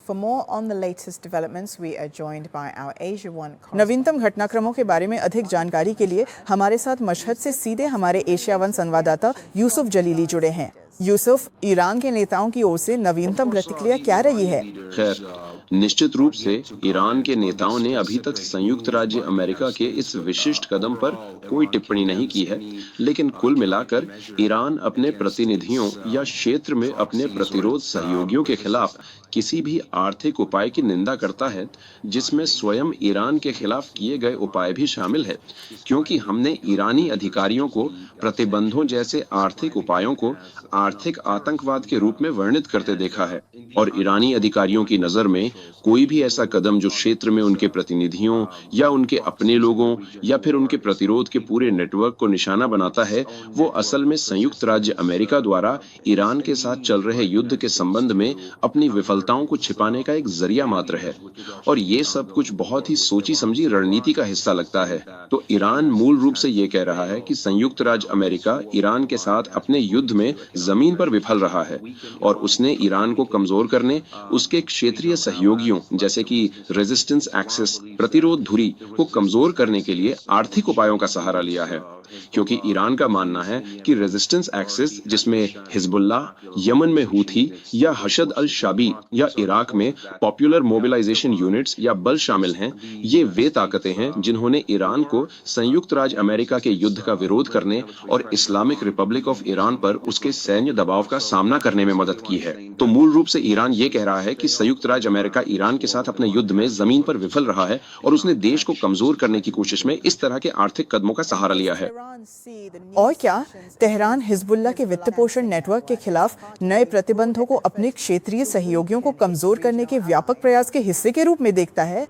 For more on the latest developments, we are joined by our Asia One. नवीनतम घटनाक्रमों के बारे में अधिक जानकारी के लिए हमारे साथ मशहद से सीधे हमारे एशिया वन संवाददाता यूसुफ जलीली जुड़े हैं। यूसुफ, ईरान के नेताओं की ओर से नवीनतम प्रतिक्रिया क्या रही है? खैर, निश्चित रूप से ईरान के नेताओं ने अभी तक संयुक्त राज्य अमेरिका के इस विशिष्ट कदम पर कोई टिप्पणी नहीं की है, लेकिन कुल मिलाकर ईरान अपने प्रतिनिधियों या क्षेत्र में अपने प्रतिरोध सहयोगियों के खिलाफ किसी भी आर्थिक उपाय की निंदा करता है, जिसमें स्वयं ईरान के खिलाफ किए गए उपाय भी शामिल है, क्योंकि हमने ईरानी अधिकारियों को प्रतिबंधों जैसे आर्थिक उपायों को आर्थिक आतंकवाद के रूप में वर्णित करते देखा है। और ईरानी अधिकारियों की नजर में कोई भी ऐसा कदम जो क्षेत्र में उनके प्रतिनिधियों या उनके अपने लोगों या फिर उनके प्रतिरोध के पूरे नेटवर्क को निशाना बनाता है, वो असल में संयुक्त राज्य अमेरिका द्वारा ईरान के साथ चल रहे युद्ध के संबंध में अपनी विफलताओं को छिपाने का एक जरिया मात्र है। और ये सब कुछ बहुत ही सोची समझी रणनीति का हिस्सा लगता है। तो ईरान मूल रूप से ये कह रहा है कि संयुक्त राज्य अमेरिका ईरान के साथ अपने युद्ध में जमीन पर विफल रहा है और उसने ईरान को कमजोर करने, उसके क्षेत्रीय सहयोगियों जैसे कि रेजिस्टेंस एक्सिस प्रतिरोध धुरी को कमजोर करने के लिए आर्थिक उपायों का सहारा लिया है, क्योंकि ईरान का मानना है कि रेजिस्टेंस एक्सिस, जिसमें हिजबुल्लाह, यमन में हूथी या हशद अल शाबी या इराक में पॉपुलर मोबिलाइजेशन यूनिट्स या बल शामिल हैं, ये वे ताकतें हैं जिन्होंने ईरान को संयुक्त राज्य अमेरिका के युद्ध का विरोध करने और इस्लामिक रिपब्लिक ऑफ ईरान पर उसके सैन्य दबाव का सामना करने में मदद की है। तो मूल रूप से ईरान ये कह रहा है कि संयुक्त राज्य अमेरिका ईरान के साथ अपने युद्ध में जमीन पर विफल रहा है और उसने देश को कमजोर करने की कोशिश में इस तरह के आर्थिक कदमों का सहारा लिया है। और क्या तेहरान हिजबुल्लाह के वित्त पोषण नेटवर्क के खिलाफ नए प्रतिबंधों को अपने क्षेत्रीय सहयोगियों को कमजोर करने के व्यापक प्रयास के हिस्से के रूप में देखता है?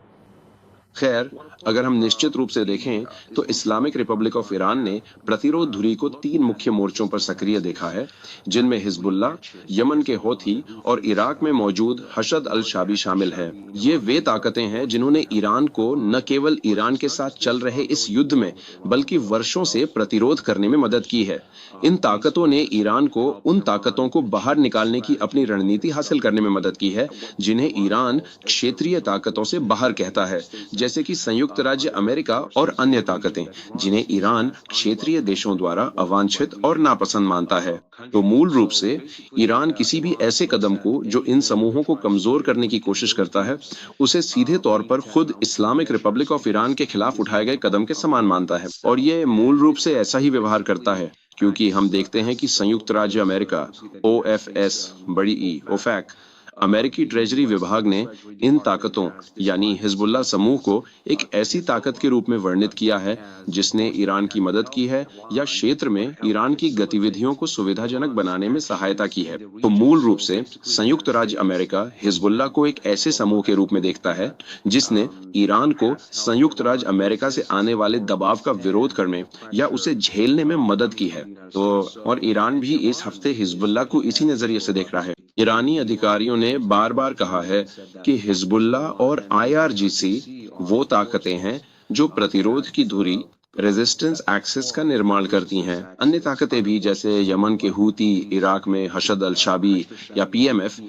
खैर, अगर हम निश्चित रूप से देखें तो इस्लामिक रिपब्लिक ऑफ ईरान ने प्रतिरोध धुरी को 3 मुख्य मोर्चों पर सक्रिय देखा है, जिनमें हिजबुल्लाह, यमन के हौथी और इराक में मौजूद हशद अल शाबी शामिल है। ये वे ताकतें हैं जिन्होंने ईरान को न केवल ईरान के साथ चल रहे इस युद्ध में बल्कि वर्षों से प्रतिरोध करने में मदद की है। इन ताकतों ने ईरान को उन ताकतों को बाहर निकालने की अपनी रणनीति हासिल करने में मदद की है, जिन्हें ईरान क्षेत्रीय ताकतों से बाहर कहता है, जैसे कि संयुक्त राज्य अमेरिका और अन्य ताकतें, जिन्हें ईरान क्षेत्रीय देशों द्वारा अवांछित और नापसंद मानता है। तो मूल रूप से ईरान किसी भी ऐसे कदम को जो इन समूहों को कमजोर करने की कोशिश करता है, उसे सीधे तौर पर खुद इस्लामिक रिपब्लिक ऑफ ईरान के खिलाफ उठाए गए कदम के समान मानता है। और ये मूल रूप से ऐसा ही व्यवहार करता है, क्योंकि हम देखते हैं कि संयुक्त राज्य अमेरिका OFS बड़ी ई OFAC अमेरिकी ट्रेजरी विभाग ने इन ताकतों यानी हिजबुल्लाह समूह को एक ऐसी ताकत के रूप में वर्णित किया है जिसने ईरान की मदद की है या क्षेत्र में ईरान की गतिविधियों को सुविधाजनक बनाने में सहायता की है। तो मूल रूप से संयुक्त राज्य अमेरिका हिजबुल्लाह को एक ऐसे समूह के रूप में देखता है जिसने ईरान को संयुक्त राज्य अमेरिका से आने वाले दबाव का विरोध करने या उसे झेलने में मदद की है। तो और ईरान भी इस हफ्ते हिजबुल्लाह को इसी नजरिए से देख रहा है। ईरानी अधिकारियों ने बार बार कहा है कि हिजबुल्लाह और IRGC वो ताकतें हैं जो प्रतिरोध की धुरी रेजिस्टेंस एक्सिस का निर्माण करती हैं। अन्य ताकतें भी जैसे यमन के हूती, इराक में हशद अल शाबी या PMF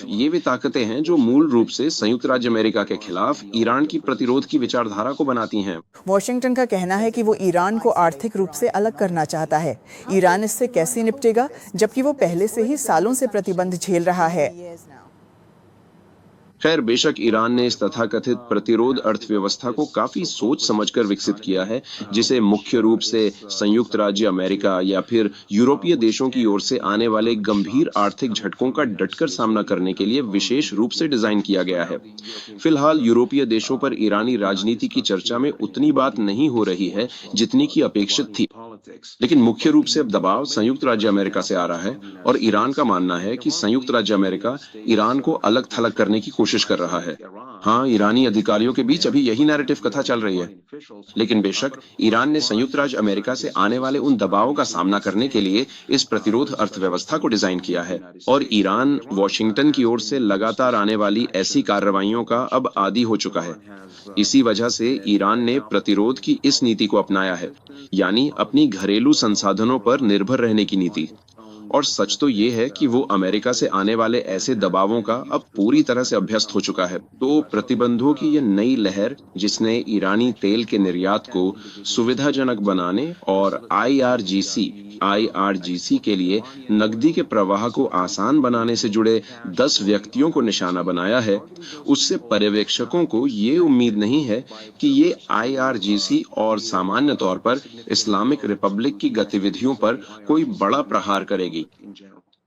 ये वे ताकतें हैं जो मूल रूप से संयुक्त राज्य अमेरिका के खिलाफ ईरान की प्रतिरोध की विचारधारा को बनाती हैं। वॉशिंगटन का कहना है कि वो ईरान को आर्थिक रूप से अलग करना चाहता है। ईरान इससे कैसे निपटेगा, जबकि वो पहले से ही सालों से प्रतिबंध झेल रहा है? खैर, बेशक ईरान ने इस तथाकथित प्रतिरोध अर्थव्यवस्था को काफी सोच समझकर विकसित किया है, जिसे मुख्य रूप से संयुक्त राज्य अमेरिका या फिर यूरोपीय देशों की ओर से आने वाले गंभीर आर्थिक झटकों का डटकर सामना करने के लिए विशेष रूप से डिजाइन किया गया है। फिलहाल यूरोपीय देशों पर ईरानी राजनीति की चर्चा में उतनी बात नहीं हो रही है जितनी की अपेक्षित थी, लेकिन मुख्य रूप से अब दबाव संयुक्त राज्य अमेरिका से आ रहा है और ईरान का मानना है कि संयुक्त राज्य अमेरिका ईरान को अलग थलग करने की कोशिश कर रहा है। हाँ, ईरानी अधिकारियों के बीच अभी यही नैरेटिव कथा चल रही है, लेकिन बेशक ईरान ने संयुक्त राज्य अमेरिका से आने वाले उन दबावों का सामना करने के लिए इस प्रतिरोध अर्थव्यवस्था को डिजाइन किया है और ईरान वॉशिंगटन की ओर से लगातार आने वाली ऐसी कार्रवाइयों का अब आदी हो चुका है। इसी वजह से ईरान ने प्रतिरोध की इस नीति को अपनाया है, यानी अपनी घरेलू संसाधनों पर निर्भर रहने की नीति। और सच तो ये है कि वो अमेरिका से आने वाले ऐसे दबावों का अब पूरी तरह से अभ्यस्त हो चुका है। तो प्रतिबंधों की ये नई लहर, जिसने ईरानी तेल के निर्यात को सुविधाजनक बनाने और आईआरजीसी के लिए नकदी के प्रवाह को आसान बनाने से जुड़े 10 व्यक्तियों को निशाना बनाया है, उससे पर्यवेक्षकों को ये उम्मीद नहीं है कि ये आईआरजीसी और सामान्य तौर पर इस्लामिक रिपब्लिक की गतिविधियों पर कोई बड़ा प्रहार करेगी।